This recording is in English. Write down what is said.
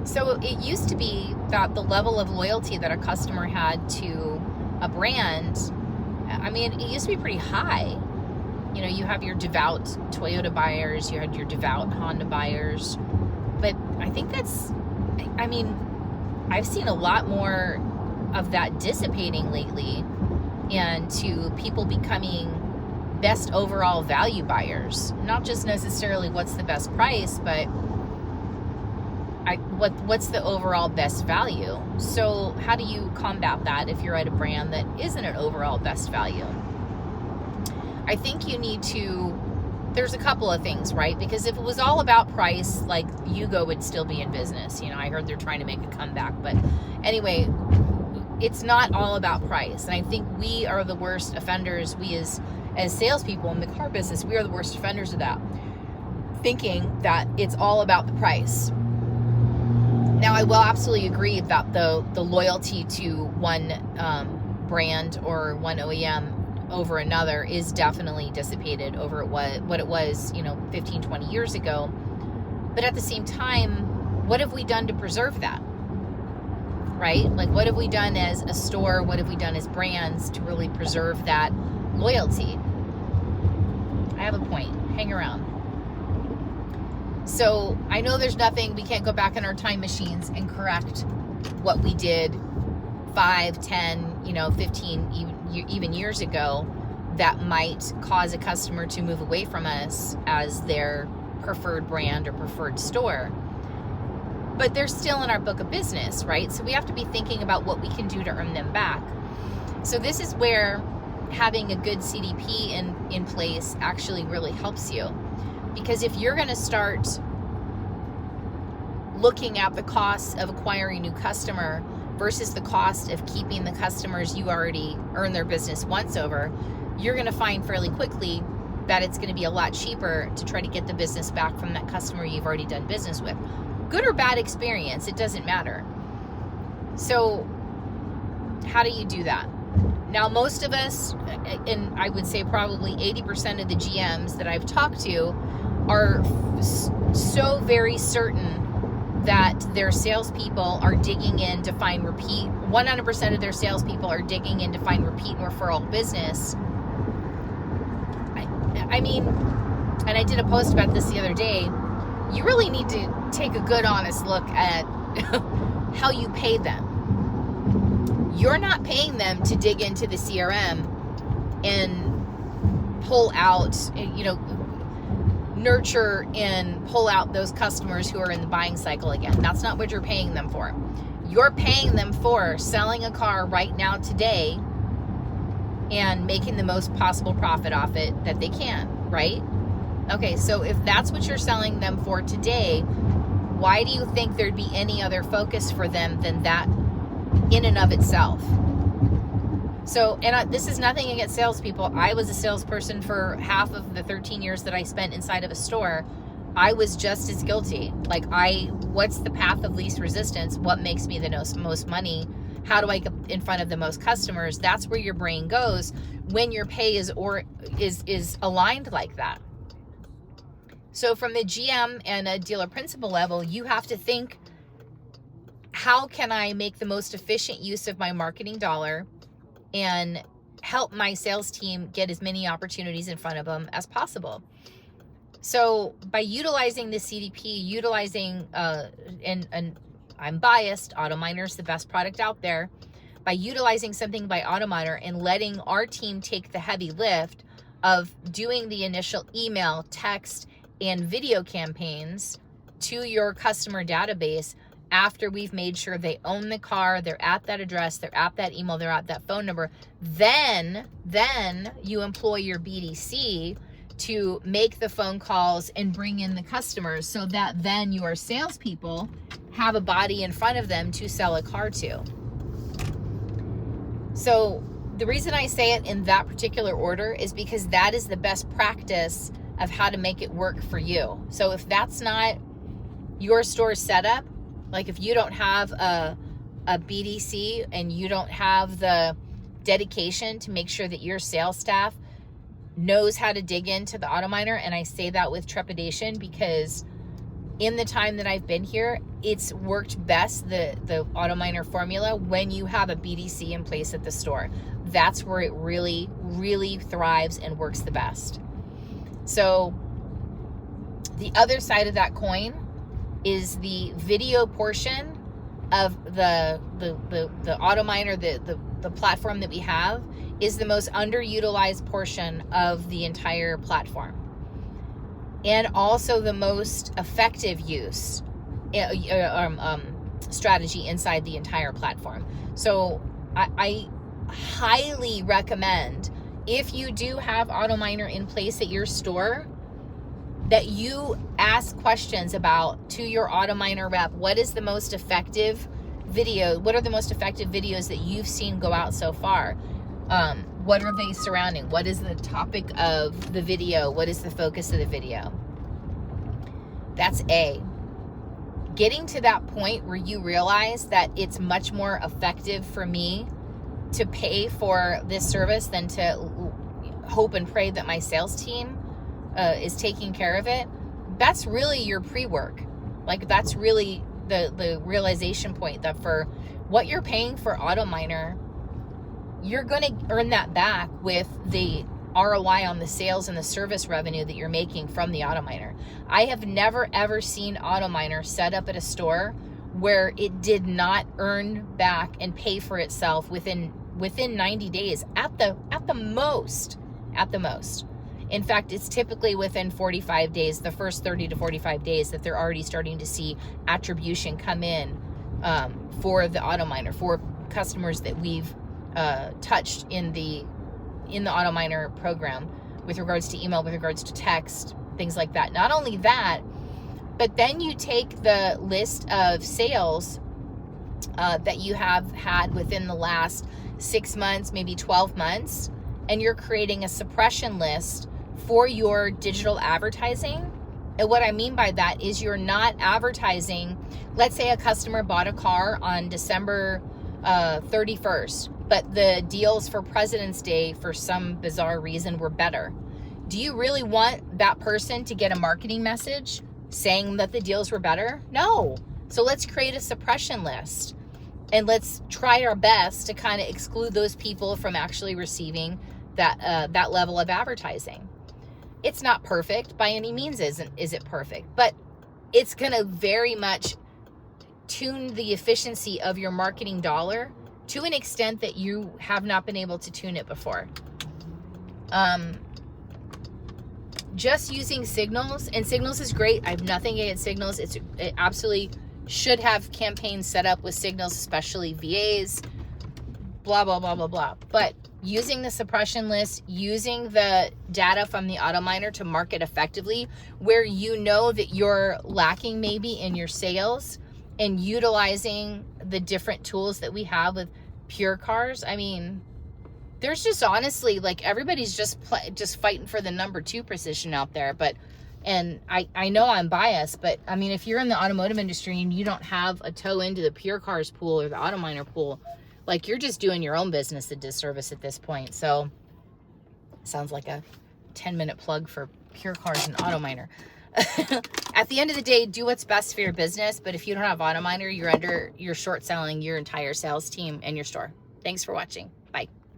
So it used to be that the level of loyalty that a customer had to a brand, I mean, it used to be pretty high. You know, you have your devout Toyota buyers, you had your devout Honda buyers. But I think I've seen a lot more of that dissipating lately, and to people becoming best overall value buyers. Not just necessarily what's the best price, but what's the overall best value. So how do you combat that if you're at a brand that isn't an overall best value? I think you need to, there's a couple of things, right? Because if it was all about price, like Yugo would still be in business. You know, I heard they're trying to make a comeback, but anyway, it's not all about price. And I think we are the worst offenders. We as salespeople in the car business, we are the worst offenders of that, thinking that it's all about the price. Now, I will absolutely agree that the loyalty to one brand or one OEM over another is definitely dissipated over what it was, 15, 20 years ago. But at the same time, what have we done to preserve that? Right? Like, what have we done as a store? What have we done as brands to really preserve that loyalty? I have a point. Hang around. So I know there's nothing, we can't go back in our time machines and correct what we did 5, 10, 15, even years ago that might cause a customer to move away from us as their preferred brand or preferred store. But they're still in our book of business, right? So we have to be thinking about what we can do to earn them back. So this is where having a good CDP in place actually really helps you. Because if you're going to start looking at the cost of acquiring a new customer versus the cost of keeping the customers you already earned their business once over, you're going to find fairly quickly that it's going to be a lot cheaper to try to get the business back from that customer you've already done business with. Good or bad experience, it doesn't matter. So how do you do that? Now, most of us, and I would say probably 80% of the GMs that I've talked to, are so very certain that their salespeople are digging in to find repeat. 100% of their salespeople are digging in to find repeat and referral business. I mean, and I did a post about this the other day. You really need to take a good, honest look at how you pay them. You're not paying them to dig into the CRM and pull out, nurture and pull out those customers who are in the buying cycle again. That's not what you're paying them for. You're paying them for selling a car right now today and making the most possible profit off it that they can, right? Okay, so if that's what you're selling them for today, why do you think there'd be any other focus for them than that in and of itself? So, this is nothing against salespeople. I was a salesperson for half of the 13 years that I spent inside of a store. I was just as guilty. Like, what's the path of least resistance? What makes me the most money? How do I get in front of the most customers? That's where your brain goes when your pay is aligned like that. So from the GM and a dealer principal level, you have to think, how can I make the most efficient use of my marketing dollar and help my sales team get as many opportunities in front of them as possible? So by utilizing the CDP, and I'm biased, AutoMiner is the best product out there. By utilizing something by AutoMiner and letting our team take the heavy lift of doing the initial email, text, and video campaigns to your customer database after we've made sure they own the car, they're at that address, they're at that email, they're at that phone number, then you employ your BDC to make the phone calls and bring in the customers so that then your salespeople have a body in front of them to sell a car to. So the reason I say it in that particular order is because that is the best practice of how to make it work for you. So if that's not your store setup, like if you don't have a BDC and you don't have the dedication to make sure that your sales staff knows how to dig into the AutoMiner, and I say that with trepidation because in the time that I've been here, it's worked best, the AutoMiner formula, when you have a BDC in place at the store. That's where it really, really thrives and works the best. So the other side of that coin is the video portion of the AutoMiner, the platform that we have, is the most underutilized portion of the entire platform, and also the most effective use strategy inside the entire platform. So I highly recommend, if you do have AutoMiner in place at your store, that you ask questions about to your AutoMiner rep, what is the most effective video? What are the most effective videos that you've seen go out so far? What are they surrounding? What is the topic of the video? What is the focus of the video? That's A. Getting to that point where you realize that it's much more effective for me to pay for this service than to hope and pray that my sales team is taking care of it. That's really your pre-work. Like, that's really the realization point that for what you're paying for AutoMiner, you're going to earn that back with the ROI on the sales and the service revenue that you're making from the AutoMiner. I have never ever seen AutoMiner set up at a store where it did not earn back and pay for itself within 90 days at the most. In fact, it's typically within 45 days, the first 30 to 45 days, that they're already starting to see attribution come in for the AutoMiner, for customers that we've touched in the AutoMiner program, with regards to email, with regards to text, things like that. Not only that, but then you take the list of sales that you have had within the last 6 months, maybe 12 months, and you're creating a suppression list for your digital advertising. And what I mean by that is, you're not advertising, let's say a customer bought a car on December 31st, but the deals for President's Day, for some bizarre reason, were better. Do you really want that person to get a marketing message saying that the deals were better? No. So let's create a suppression list, and let's try our best to kind of exclude those people from actually receiving that level of advertising. It's not perfect by any means, is it perfect? But it's going to very much tune the efficiency of your marketing dollar to an extent that you have not been able to tune it before. Just using Signals, and Signals is great. I have nothing against Signals. It absolutely should have campaigns set up with Signals, especially VAs, blah, blah, blah, blah, blah. But using the suppression list, using the data from the AutoMiner to market effectively, where you know that you're lacking maybe in your sales, and utilizing the different tools that we have with Pure Cars. I mean, there's just honestly, like, everybody's just fighting for the number 2 position out there. But, and I know I'm biased, but I mean, if you're in the automotive industry and you don't have a toe into the Pure Cars pool or the AutoMiner pool, like, you're just doing your own business a disservice at this point. So, sounds like a 10-minute plug for Pure Cars and AutoMiner. At the end of the day, do what's best for your business. But if you don't have AutoMiner, you're short selling your entire sales team and your store. Thanks for watching.